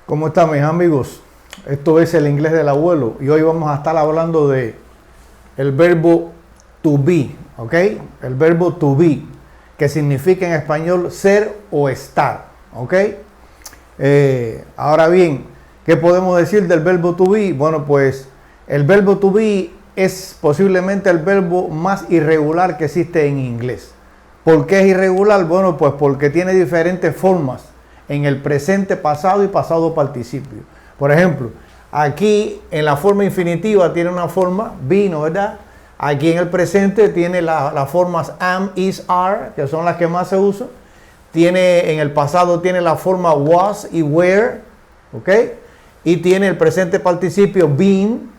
¿Cómo están mis amigos? Esto es el inglés del abuelo y hoy vamos a estar hablando de el verbo to be, ¿ok? El verbo to be, que significa en español ser o estar, ¿ok? Ahora bien, ¿qué podemos decir del verbo to be? Bueno, pues el verbo to be es posiblemente el verbo más irregular que existe en inglés. ¿Por qué es irregular? Bueno, pues porque tiene diferentes formas en el presente, pasado y pasado participio. Por ejemplo, aquí en la forma infinitiva tiene una forma be, ¿no verdad? Aquí en el presente tiene las formas am, is, are, que son las que más se usan. En el pasado tiene la forma was y were, ¿ok? Y tiene el presente participio been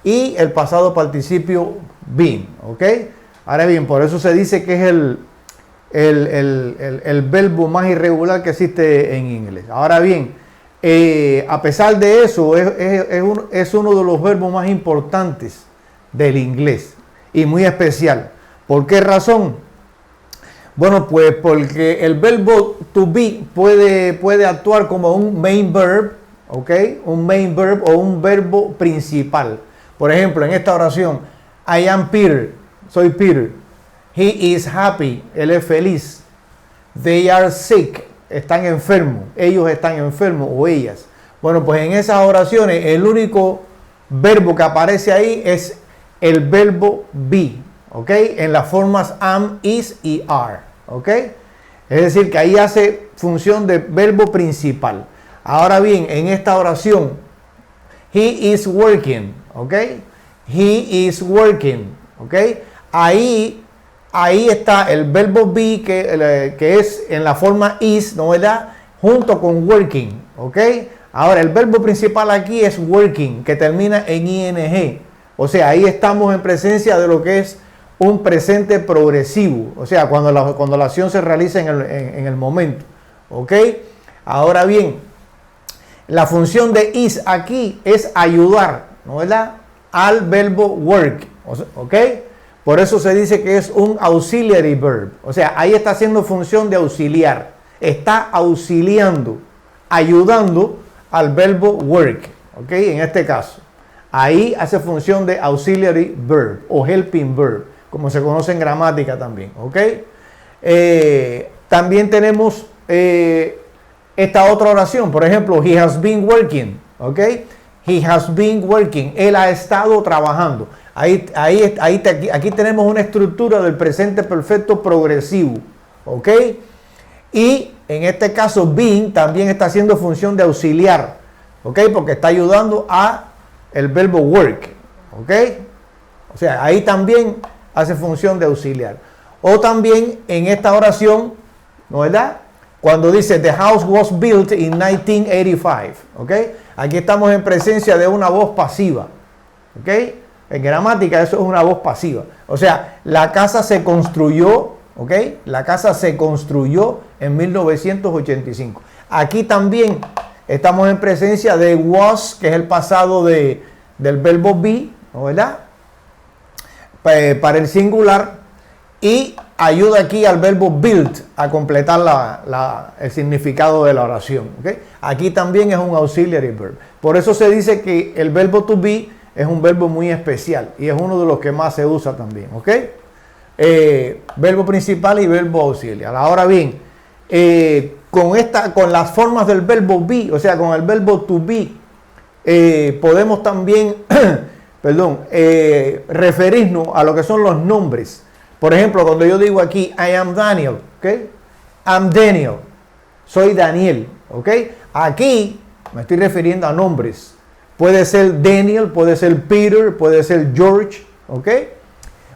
y el pasado participio been, ¿ok? Ahora bien, por eso se dice que es el verbo más irregular que existe en inglés. Ahora bien, a pesar de eso, es uno de los verbos más importantes del inglés y muy especial. ¿Por qué razón? Bueno, pues porque el verbo to be puede actuar como un main verb, ¿ok? Un main verb o un verbo principal. Por ejemplo, en esta oración, I am Peter, soy Peter. He is happy, él es feliz. They are sick, están enfermos, ellos están enfermos o ellas. Bueno, pues en esas oraciones el único verbo que aparece ahí es el verbo be, ¿ok? En las formas am, is y are, ¿ok? Es decir, que ahí hace función de verbo principal. Ahora bien, en esta oración, he is working, ¿ok? He is working, ¿ok? Ahí está el verbo be que es en la forma is, ¿no verdad? Junto con working, ¿ok? Ahora, el verbo principal aquí es working, que termina en ing. O sea, ahí estamos en presencia de lo que es un presente progresivo. O sea, cuando la acción se realiza en el momento, ¿ok? Ahora bien, la función de is aquí es ayudar, ¿no verdad? Al verbo work, ¿ok? Por eso se dice que es un auxiliary verb. O sea, ahí está haciendo función de auxiliar. Está auxiliando, ayudando al verbo work. ¿Ok? En este caso. Ahí hace función de auxiliary verb o helping verb, como se conoce en gramática también. ¿Ok? También tenemos esta otra oración. Por ejemplo, he has been working. ¿Ok? He has been working. Él ha estado trabajando. Aquí tenemos una estructura del presente perfecto progresivo, ¿ok? Y en este caso, been también está haciendo función de auxiliar, ¿ok? Porque está ayudando a el verbo work, ¿ok? O sea, ahí también hace función de auxiliar. O también en esta oración, ¿no verdad? Cuando dice, the house was built in 1985, ¿ok? Aquí estamos en presencia de una voz pasiva, ¿ok? En gramática eso es una voz pasiva. O sea, la casa se construyó, ¿ok? La casa se construyó en 1985. Aquí también estamos en presencia de was, que es el pasado del verbo be, ¿no verdad? Para el singular. Y ayuda aquí al verbo build a completar el significado de la oración, ¿ok? Aquí también es un auxiliary verb. Por eso se dice que el verbo to be es un verbo muy especial y es uno de los que más se usa también, ¿ok? Verbo principal y verbo auxiliar. Ahora bien, con las formas del verbo be, o sea, con el verbo to be, podemos también, referirnos a lo que son los nombres. Por ejemplo, cuando yo digo aquí, I am Daniel, ¿ok? I'm Daniel, soy Daniel, ¿ok? Aquí me estoy refiriendo a nombres. Puede ser Daniel, puede ser Peter, puede ser George, ¿ok?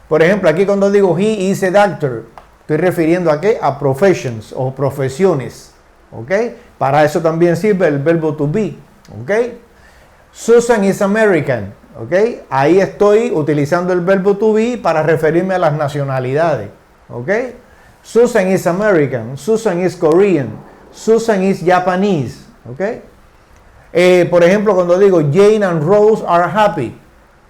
Por ejemplo, aquí cuando digo he is a doctor, estoy refiriendo a qué? A professions o profesiones, ¿ok? Para eso también sirve el verbo to be, ¿ok? Susan is American, ¿ok? Ahí estoy utilizando el verbo to be para referirme a las nacionalidades, ¿ok? Susan is American, Susan is Korean, Susan is Japanese, ¿ok? Por ejemplo, cuando digo Jane and Rose are happy.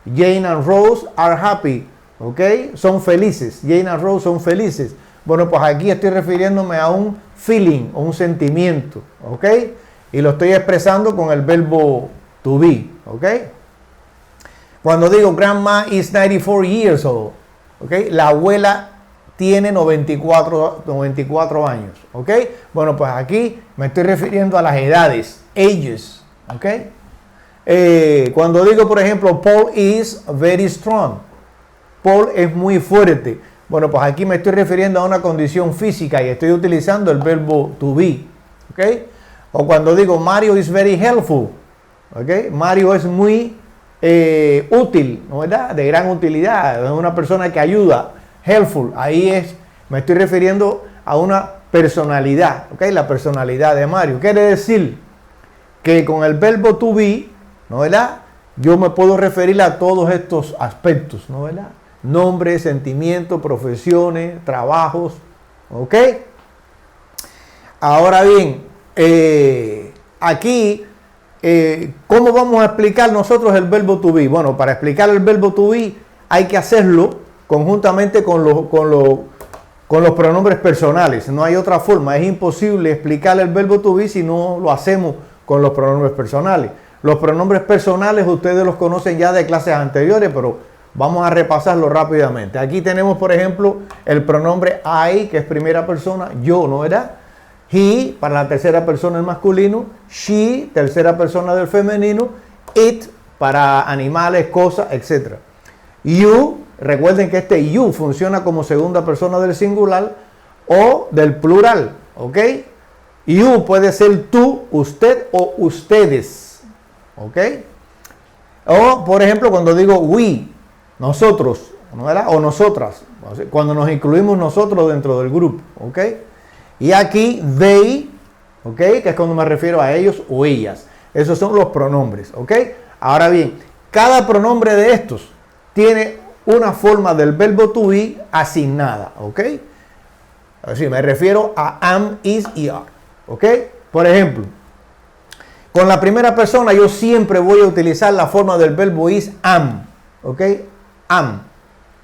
Jane and Rose are happy. ¿Ok? Son felices. Jane and Rose son felices. Bueno, pues aquí estoy refiriéndome a un feeling o un sentimiento. ¿Ok? y lo estoy expresando con el verbo to be, ¿ok? Cuando digo grandma is 94 years old, ¿ok? La abuela tiene 94 años, ¿ok? Bueno, pues aquí me estoy refiriendo a las edades, ages, ¿ok? Cuando digo, por ejemplo, Paul is very strong, Paul es muy fuerte. Bueno, pues aquí me estoy refiriendo a una condición física y estoy utilizando el verbo to be, ¿ok? O cuando digo Mario is very helpful, ¿ok? Mario es muy útil, ¿no, verdad? De gran utilidad, es una persona que ayuda, helpful. Ahí me estoy refiriendo a una personalidad, ¿ok? La personalidad de Mario. Quiere decir que con el verbo to be, ¿no, verdad? Yo me puedo referir a todos estos aspectos, ¿no, verdad? Nombres, sentimientos, profesiones, trabajos, ¿ok? Ahora bien, aquí, ¿cómo vamos a explicar nosotros el verbo to be? Bueno, para explicar el verbo to be hay que hacerlo conjuntamente con los pronombres personales. No hay otra forma, es imposible explicar el verbo to be si no lo hacemos con los pronombres personales. Los pronombres personales ustedes los conocen ya de clases anteriores, pero vamos a repasarlo rápidamente. Aquí tenemos, por ejemplo, el pronombre I, que es primera persona, yo, ¿no, verdad? He, para la tercera persona del masculino. She, tercera persona del femenino. It, para animales, cosas, etc. You, recuerden que este you funciona como segunda persona del singular o del plural, ¿ok? You puede ser tú, usted o ustedes, ¿ok? O, por ejemplo, cuando digo we, nosotros, ¿no, verdad? O nosotras, cuando nos incluimos nosotros dentro del grupo, ¿ok? Y aquí they, ¿ok? Que es cuando me refiero a ellos o ellas. Esos son los pronombres, ¿ok? Ahora bien, cada pronombre de estos tiene una forma del verbo to be asignada, ¿ok? Así me refiero a am, is y are, ¿ok? Por ejemplo, con la primera persona yo siempre voy a utilizar la forma del verbo is am, ¿ok? Am.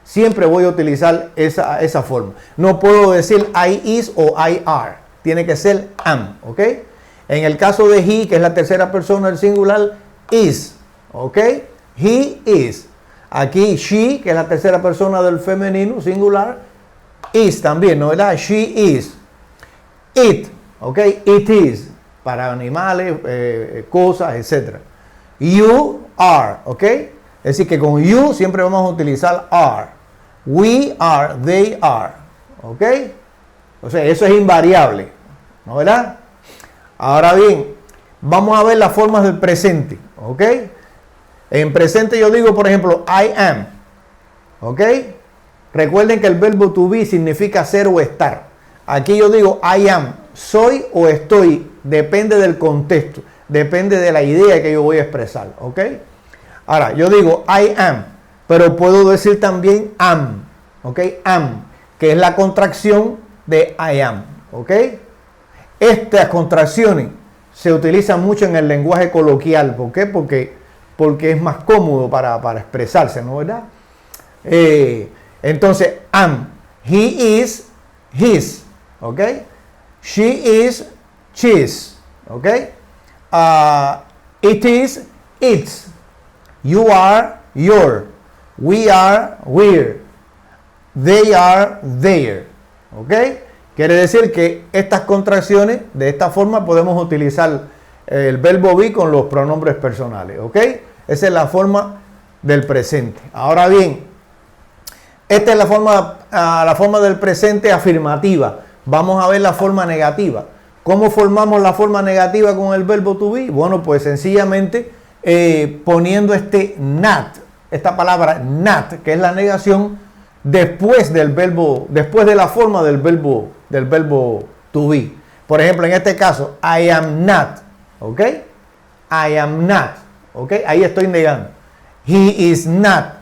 Siempre voy a utilizar esa forma. No puedo decir I is o I are. Tiene que ser am, ¿ok? En el caso de he, que es la tercera persona del singular, is, ¿ok? He is. Aquí she, que es la tercera persona del femenino singular, is también, ¿no, verdad? She is. It, ¿ok? It is. Para animales, cosas, etc. You are, ¿ok? Es decir, que con you siempre vamos a utilizar are. We are, they are, ¿ok? O sea, eso es invariable, ¿no, verdad? Ahora bien, vamos a ver las formas del presente, ¿ok? En presente yo digo, por ejemplo, I am, ¿ok? Recuerden que el verbo to be significa ser o estar. Aquí yo digo I am, soy o estoy, depende del contexto, depende de la idea que yo voy a expresar, ¿ok? Ahora, yo digo I am, pero puedo decir también am, ¿ok? Am, que es la contracción de I am, ¿ok? Estas contracciones se utilizan mucho en el lenguaje coloquial. ¿Por qué? Porque es más cómodo para expresarse, ¿no, verdad? Entonces, am, he is, his, ¿ok? She is, she's, ¿ok? It is, its. You are, your. We are, we're. They are, their. ¿Ok? Quiere decir que estas contracciones, de esta forma, podemos utilizar el verbo be con los pronombres personales. ¿Ok? Esa es la forma del presente. Ahora bien, esta es la forma del presente afirmativa. Vamos a ver la forma negativa. ¿Cómo formamos la forma negativa con el verbo to be? Bueno, pues sencillamente poniendo este not, esta palabra not, que es la negación, después del verbo, después de la forma del verbo to be. Por ejemplo, en este caso, I am not, ¿ok? I am not, ¿ok? Ahí estoy negando. He is not.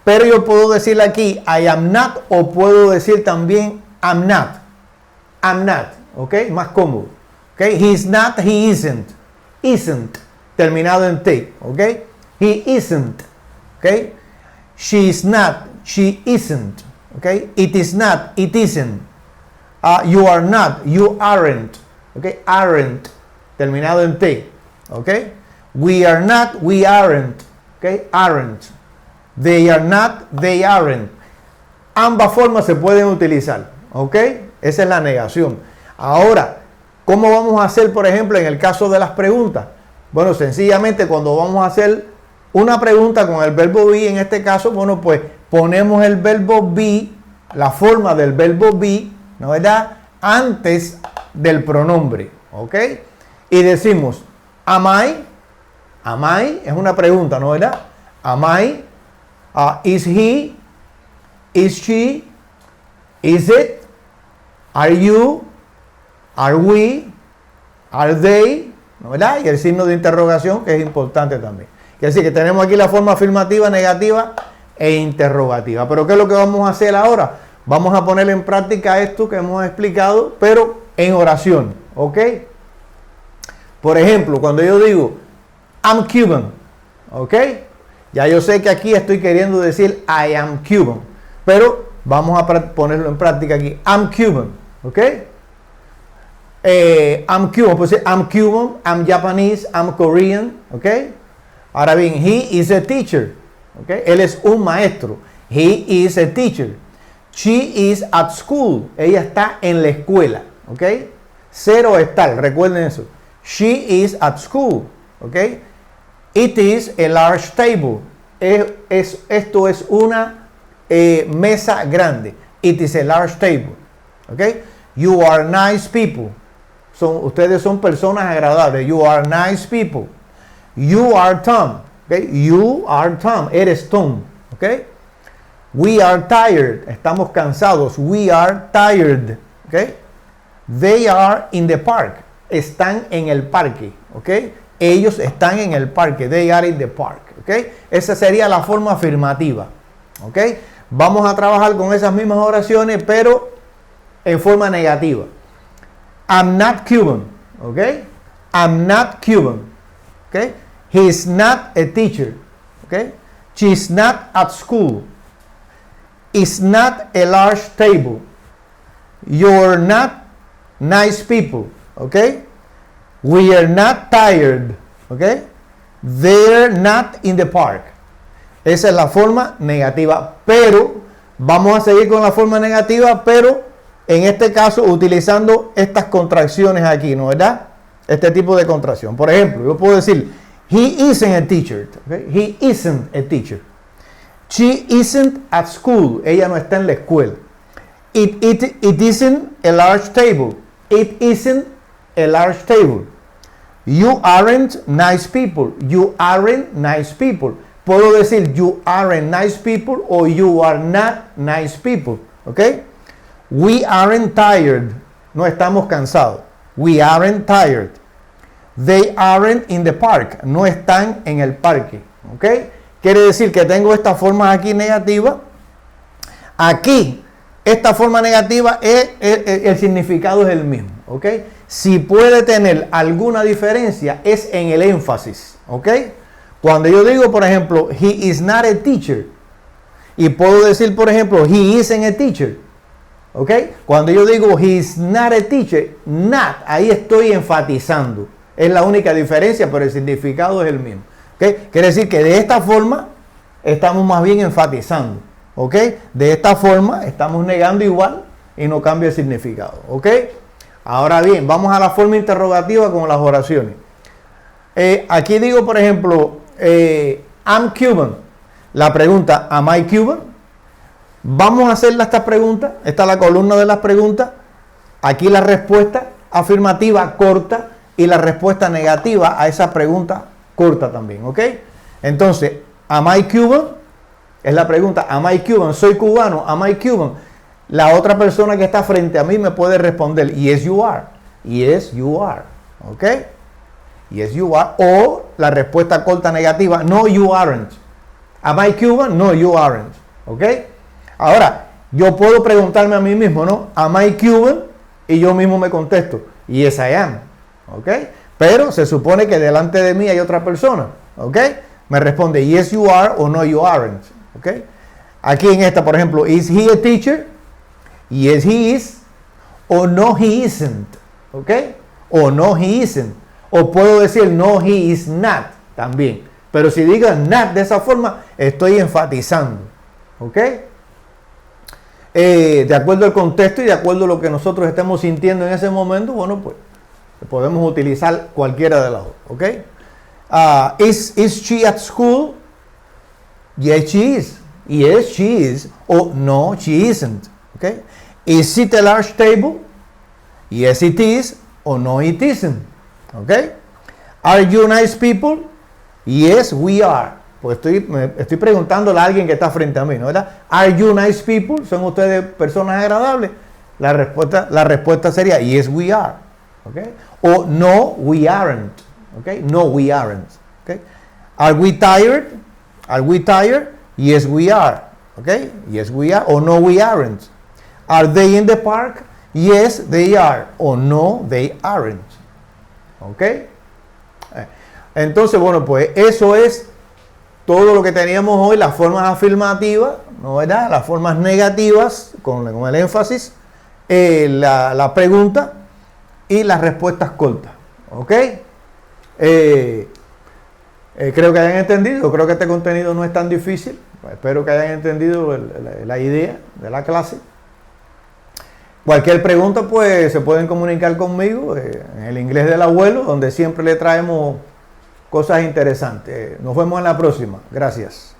Pero yo puedo decir aquí, I am not, o puedo decir también, I'm not. I'm not, ¿ok? Más cómodo. ¿Ok? He is not, he isn't. Isn't, terminado en T, ¿ok? He isn't, ¿ok? She is not, she isn't, ¿ok? It is not, it isn't. You are not, you aren't, ¿ok? Aren't, terminado en T. ¿Ok? We are not, we aren't. ¿Ok? Aren't. They are not, they aren't. Ambas formas se pueden utilizar. ¿Ok? Esa es la negación. Ahora, ¿cómo vamos a hacer, por ejemplo, en el caso de las preguntas? Bueno, sencillamente cuando vamos a hacer una pregunta con el verbo be, en este caso, bueno, pues ponemos el verbo be, la forma del verbo be, ¿no verdad? Antes del pronombre, ¿ok? Y decimos, am I? Am I? Es una pregunta, ¿no verdad? Am I? Is he? Is she? Is it? Are you? Are we? Are they? ¿No verdad? Y el signo de interrogación, que es importante también. Quiere decir que tenemos aquí la forma afirmativa, negativa e interrogativa. Pero ¿qué es lo que vamos a hacer ahora? Vamos a poner en práctica esto que hemos explicado, pero en oración, ¿ok? Por ejemplo, cuando yo digo, I'm Cuban, ¿ok? Ya yo sé que aquí estoy queriendo decir I am Cuban, pero vamos a ponerlo en práctica aquí. I'm Cuban, ¿ok? I'm Cuban, pues I'm Cuban, I'm Japanese, I'm Korean, ¿ok? Ahora bien, he is a teacher, ¿ok? Él es un maestro. He is a teacher. She is at school. Ella está en la escuela, ¿ok? Cero estar, recuerden eso. She is at school, ¿ok? It is a large table. Esto es una mesa grande. It is a large table, ¿ok? You are nice people. Ustedes son personas agradables. You are nice people. You are Tom. Okay? You are Tom. Eres Tom. Okay? We are tired. Estamos cansados. We are tired. Okay? They are in the park. Están en el parque. Okay? Ellos están en el parque. They are in the park. Okay? Esa sería la forma afirmativa. Okay? Vamos a trabajar con esas mismas oraciones, pero en forma negativa. I'm not Cuban. Okay? I'm not Cuban. Okay? He's not a teacher. Okay? She's not at school. It's not a large table. You're not nice people. Okay? We are not tired. Okay? They're not in the park. Esa es la forma negativa. Pero vamos a seguir con la forma negativa, pero en este caso utilizando estas contracciones aquí, ¿no verdad? Este tipo de contracción. Por ejemplo, yo puedo decir, he isn't a teacher. Okay? He isn't a teacher. She isn't at school. Ella no está en la escuela. It isn't a large table. It isn't a large table. You aren't nice people. You aren't nice people. Puedo decir you aren't nice people o you are not nice people. ¿Ok? We aren't tired. No estamos cansados. We aren't tired. They aren't in the park. No están en el parque. ¿Ok? Quiere decir que tengo esta forma aquí negativa. Aquí, esta forma negativa, el significado es el mismo. ¿Ok? Si puede tener alguna diferencia es en el énfasis. ¿Ok? Cuando yo digo, por ejemplo, he is not a teacher. Y puedo decir, por ejemplo, he isn't a teacher. ¿Ok? Cuando yo digo he is not a teacher, not, ahí estoy enfatizando. Es la única diferencia, pero el significado es el mismo. ¿Ok? Quiere decir que de esta forma estamos más bien enfatizando. ¿Ok? De esta forma estamos negando igual y no cambia el significado. ¿Ok? Ahora bien, vamos a la forma interrogativa con las oraciones. Aquí digo, por ejemplo, I'm Cuban. La pregunta, am I Cuban? Vamos a hacerle estas preguntas. Esta es la columna de las preguntas. Aquí la respuesta afirmativa corta y la respuesta negativa a esa pregunta corta también. ¿Ok? Entonces, am I Cuban? Es la pregunta, am I Cuban? ¿Soy cubano? Am I Cuban? La otra persona que está frente a mí me puede responder, yes you are. Yes you are. ¿Ok? Yes you are. O la respuesta corta negativa, no you aren't. Am I Cuban? No you aren't. ¿Ok? Ahora, yo puedo preguntarme a mí mismo, ¿no? Am I Cuban? Y yo mismo me contesto, yes I am. ¿Ok? Pero se supone que delante de mí hay otra persona. ¿Ok? Me responde, yes you are o no you aren't. ¿Ok? Aquí en esta, por ejemplo, is he a teacher? Yes he is. O no he isn't. ¿Ok? O no he isn't. O puedo decir no, he is not también. Pero si digo not de esa forma, estoy enfatizando. ¿Ok? De acuerdo al contexto y de acuerdo a lo que nosotros estemos sintiendo en ese momento, bueno, pues podemos utilizar cualquiera de las dos. ¿Ok? Is she at school? Yes, she is. Yes, she is. O no, she isn't. ¿Ok? Is it a large table? Yes, it is. O no, it isn't. ¿Ok? Are you nice people? Yes, we are. Pues estoy preguntándole a alguien que está frente a mí, ¿no? ¿Verdad? Are you nice people? ¿Son ustedes personas agradables? La respuesta sería yes, we are. ¿Okay? O no, we aren't. ¿Okay? No, we aren't. ¿Okay? Are we tired? Are we tired? Yes, we are. ¿Okay? Yes, we are. O no, we aren't. Are they in the park? Yes, they are. O no, they aren't. ¿Ok? Entonces, bueno, pues eso es todo lo que teníamos hoy, las formas afirmativas, ¿no, verdad? Las formas negativas, con el énfasis, la pregunta y las respuestas cortas. ¿Ok? Creo que hayan entendido, creo que este contenido no es tan difícil. Espero que hayan entendido la idea de la clase. Cualquier pregunta, pues se pueden comunicar conmigo en el inglés del abuelo, donde siempre le traemos cosas interesantes. Nos vemos en la próxima. Gracias.